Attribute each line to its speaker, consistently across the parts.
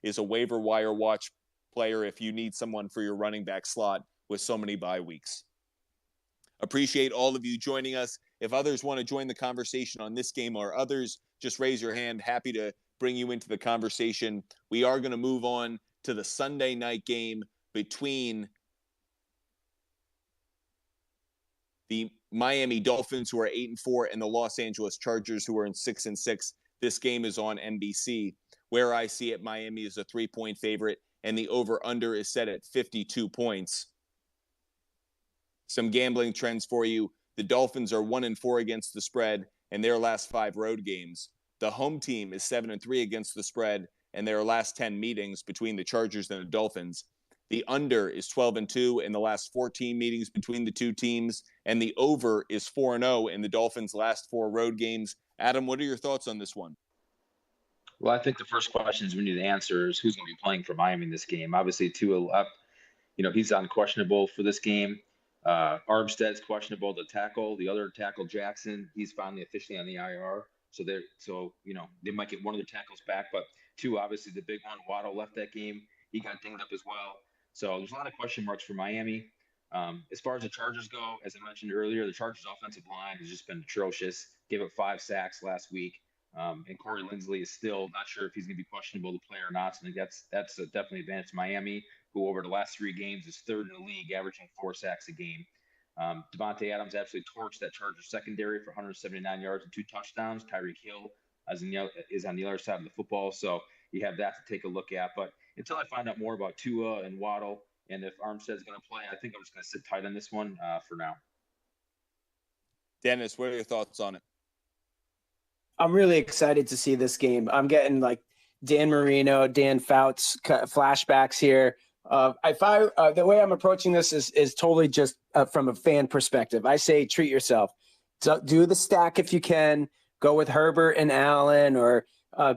Speaker 1: is a waiver wire watch player if you need someone for your running back slot with so many bye weeks. Appreciate all of you joining us. If others want to join the conversation on this game or others, just raise your hand. Happy to bring you into the conversation. We are going to move on to the Sunday night game between the Miami Dolphins, who are 8-4, and the Los Angeles Chargers, who are in 6-6. This game is on NBC. Where I see it, Miami is a 3-point favorite, and the over-under is set at 52 points. Some gambling trends for you. The Dolphins are 1-4 against the spread in their last 5 road games. The home team is 7-3 against the spread in their last 10 meetings between the Chargers and the Dolphins. The under is 12-2 in the last 14 meetings between the two teams, and the over is 4-0 in the Dolphins' last 4 road games. Adam, what are your thoughts on this one?
Speaker 2: Well, I think the first questions we need to answer is who's going to be playing for Miami in this game. Obviously, Tua, he's unquestionable for this game. Armstead's questionable to tackle. The other tackle, Jackson, he's finally officially on the IR. So they might get one of their tackles back. But Tua, obviously the big one, Waddle left that game. He got dinged up as well. So there's a lot of question marks for Miami. As far as the Chargers go, as I mentioned earlier, the Chargers' offensive line has just been atrocious. Gave up 5 sacks last week. And Corey Linsley is still not sure if he's going to be questionable to play or not. So I think that's a definitely advantage to Miami, who over the last 3 games is 3rd in the league, averaging 4 sacks a game. Devontae Adams absolutely torched that Chargers secondary for 179 yards and 2 touchdowns. Tyreek Hill is on the other side of the football, so you have that to take a look at. But until I find out more about Tua and Waddle and if Armstead's going to play, I think I'm just going to sit tight on this one for now.
Speaker 1: Dennis, what are your thoughts on it?
Speaker 3: I'm really excited to see this game. I'm getting like Dan Marino, Dan Fouts flashbacks here. The way I'm approaching this is totally just from a fan perspective. I say treat yourself. Do the stack if you can. Go with Herbert and Allen, or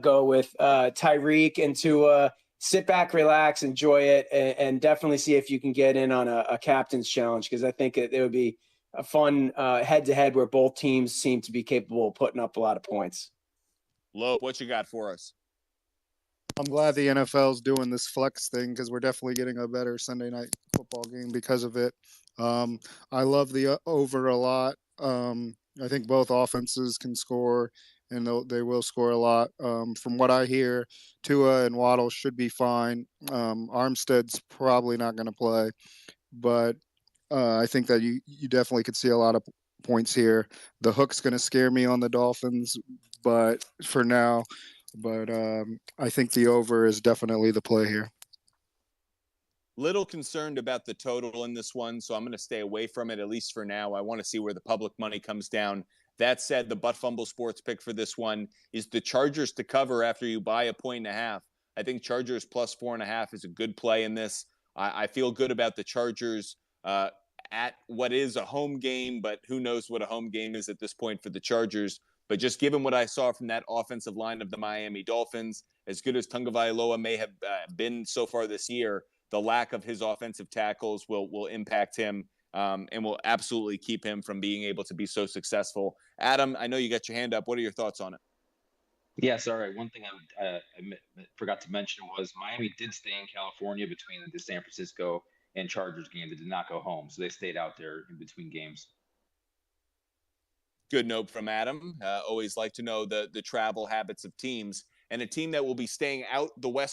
Speaker 3: go with Tyreek and Tua. Sit back, relax, enjoy it, and definitely see if you can get in on a captain's challenge, because I think it would be a fun head-to-head where both teams seem to be capable of putting up a lot of points.
Speaker 1: Lope, what you got for us?
Speaker 4: I'm glad the NFL's doing this flex thing, because we're definitely getting a better Sunday night football game because of it. I love the over a lot. I think both offenses can score, and they will score a lot. From what I hear, Tua and Waddle should be fine. Armstead's probably not going to play, but I think that you definitely could see a lot of points here. The hook's going to scare me on the Dolphins, but for now, I think the over is definitely the play here.
Speaker 1: Little concerned about the total in this one, so I'm going to stay away from it, at least for now. I want to see where the public money comes down. That said, the Butt Fumble Sports pick for this one is the Chargers to cover after you buy 1.5. I think Chargers plus 4.5 is a good play in this. I feel good about the Chargers at what is a home game, but who knows what a home game is at this point for the Chargers. But just given what I saw from that offensive line of the Miami Dolphins, as good as Tagovailoa may have been so far this year, the lack of his offensive tackles will impact him and will absolutely keep him from being able to be so successful. Adam, I know you got your hand up. What are your thoughts on it?
Speaker 2: Yes, all right. One thing I forgot to mention was Miami did stay in California between the San Francisco and Chargers game. They did not go home, so they stayed out there in between games.
Speaker 1: Good note from Adam. Always like to know the travel habits of teams. And a team that will be staying out the West